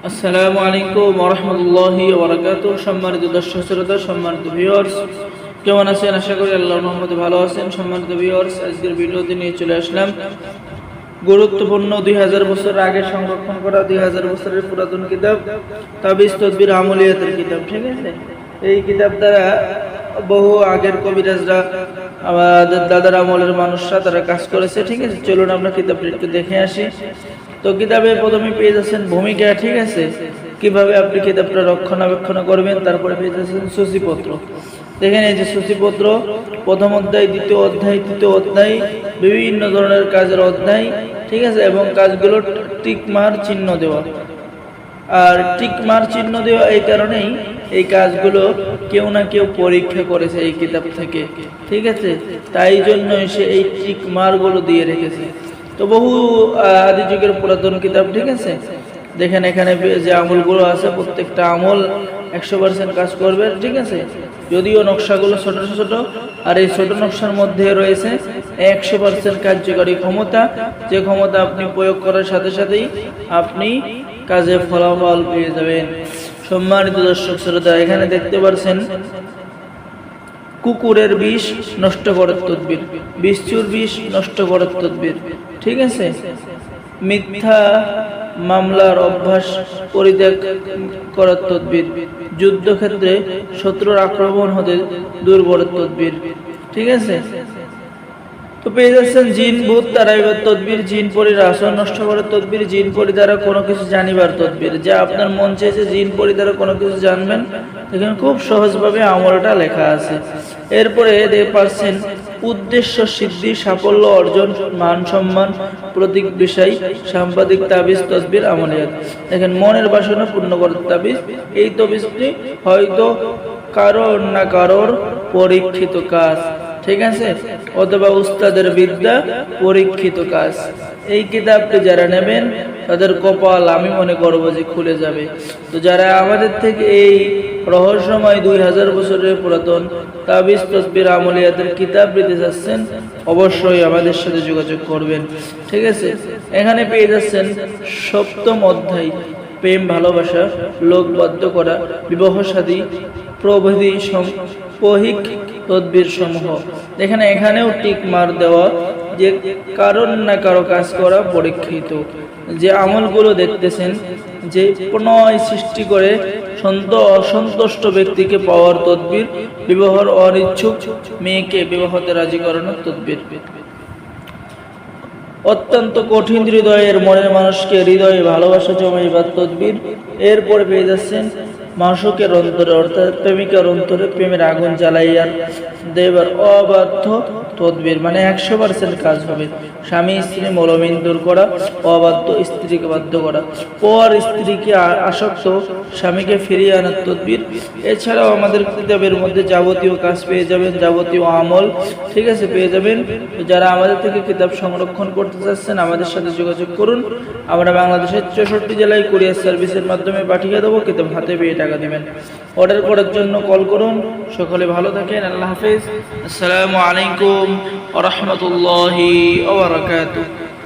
আসসালামু আলাইকুম ওয়া রাহমাতুল্লাহি ওয়া বারাকাতুহু। সম্মানিত দর্শক শ্রোতা, সম্মানিত ভিউয়ার্স, কেমন আছেন? আশা করি আল্লাহর রহমতে ভালো আছেন। সম্মানিত ভিউয়ার্স, আজকের ভিডিওতে নিয়ে চলে আসলাম গুরুত্বপূর্ণ 2000 বছর আগে সংরক্ষণ করা 2000 বছরের পুরাতন কিতাব তাবিজ তদবির আমলিয়াতের কিতাব। ঠিক আছে, এই কিতাব দ্বারা বহু আগের কবিরাজরা, আমাদের দাদার আমলের মানুষরা তারা কাজ করেছে। ঠিক আছে, চলুন আমরা কিতাবটা একটু দেখে আসি। তো কিতাবে প্রথমে পেয়ে যাচ্ছেন ভূমিকা। ঠিক আছে, কিভাবে আপনি কিতাবটা রক্ষণাবেক্ষণ করবেন। তারপরে পেয়ে যাচ্ছেন সূচিপত্র। দেখেন, এই যে সূচিপত্র, প্রথম অধ্যায়, দ্বিতীয় অধ্যায়, তৃতীয় অধ্যায়, বিভিন্ন ধরনের কাজের অধ্যায়। ঠিক আছে, এবং কাজগুলো টিকমার চিহ্ন দেওয়া। আর টিকমার চিহ্ন দেওয়া এই কারণেই, এই কাজগুলো কেউ না কেউ পরীক্ষা করেছে এই কিতাব থেকে। ঠিক আছে, তাই জন্যই সে এই টিকমারগুলো দিয়ে রেখেছে। তো বহু আদি যুগের পুরাতন কিতাব। ঠিক আছে, দেখেন এখানে যে আমলগুলো আছে, প্রত্যেকটা আমল 100% কাজ করবে। ঠিক আছে, যদিও নকশাগুলো ছোট ছোট, আর এই ছোট নকশার মধ্যে রয়েছে 100% কার্যকরী ক্ষমতা, যে ক্ষমতা আপনি প্রয়োগ করার সাথে সাথেই আপনি কাজে ফলাফল পেয়ে যাবেন। সম্মানিত দর্শক শ্রোতা, এখানে দেখতে পাচ্ছেন কুকুরের বিষ নষ্ট করার তদবির, বিচ্ছুর বিষ নষ্ট করার তদবির। ঠিক আছে, মিথ্যা মামলার অভ্যাস পরিত্যাগ করার তদবির, যুদ্ধক্ষেত্রে শত্রুর আক্রমণ হতে দূর করার তদবির। ঠিক আছে, তো পেয়ে যাচ্ছেন জিন ভূত তাড়াইবার তদবির, জিন পরির আসন নষ্ট করার তদবির, জিন পরি দ্বারা কোনো কিছু জানিবার তদবির। যা আপনার মন চেয়েছে জিন পরি দ্বারা কোনো কিছু জানবেন, এখানে খুব সহজভাবে আমলটা লেখা আছে। এরপরে দেখতে পাচ্ছেন উদ্দেশ্য সিদ্ধি, সাফল্য অর্জন, মান সম্মান, প্রতীক বিষয়, সাম্পাদিক তাবিজ তদবির আমলিয়াত। দেখেন, মনের বাসনা পূর্ণ করার তাবিজ। এই তাবিজটি হয়তো কারোর না কারোর পরীক্ষিত কাজ। ঠিক আছে, অথবা উস্তাদের বিদ্যা পরীক্ষিত কাজ। এই কিতাবটি যারা নেবেন তাদের কপাল আমি মনে করবো যে খুলে যাবে। তো যারা আমাদের থেকে এই রহস্যময় 2000 বছরের পুরাতন তাবিজ তসবির আমলিয়াতের কিতাব পেতে যাচ্ছেন, অবশ্যই আমাদের সাথে যোগাযোগ করবেন। ঠিক আছে, এখানে পেয়ে যাচ্ছেন 7ম অধ্যায়, প্রেম ভালোবাসা, লোকবদ্ধ করা, বিবাহ শাদী প্রভৃতি পহিক তদবির সমূহ। এখানেও টিক মার দেওয়া, যে কারণ না কারো কাজ করা পরীক্ষিত। যে আমলগুলো দেখতেছেন, যে প্রণয় সৃষ্টি করে অসন্তুষ্ট ব্যক্তিকে পাওয়ার তদবির, বিবাহর অনিচ্ছুক মেয়েকে বিবাহতে রাজি করানোর তদবির, অত্যন্ত কঠিন হৃদয়ের মনের মানুষকে হৃদয়ে ভালোবাসা জমাইবার তদবির। এরপরে পেয়ে যাচ্ছেন মাসুকের অন্তরে, অর্থাৎ প্রেমিকার অন্তরে প্রেমের আগুন জ্বালাইয়ার দেবার অবাধ্য তদবির, মানে 100% কাজ হবে। স্বামী স্ত্রী মলমিন দূর করা, অবাধ্য স্ত্রীকে বাধ্য করা, পর স্ত্রীকে আসক্ত স্বামীকে ফিরিয়ে আনার তদবির। এছাড়াও আমাদের কিতাবের মধ্যে যাবতীয় কাজ পেয়ে যাবেন, যাবতীয় আমল। ঠিক আছে, পেয়ে যাবেন। যারা আমাদের থেকে কিতাব সংরক্ষণ করতে চাচ্ছেন, আমাদের সাথে যোগাযোগ করুন। আমরা বাংলাদেশের 64 জেলায় কুরিয়ার সার্ভিসের মাধ্যমে পাঠিয়ে দেবো। কিতাব হাতে পেয়ে টাকা দিবেন। অর্ডার করার জন্য কল করুন। সকলে ভালো থাকেন। আল্লাহ হাফেজ। আসসালামু আলাইকুম ওয়া রাহমাতুল্লাহি ওয়া বারাকাতুহু।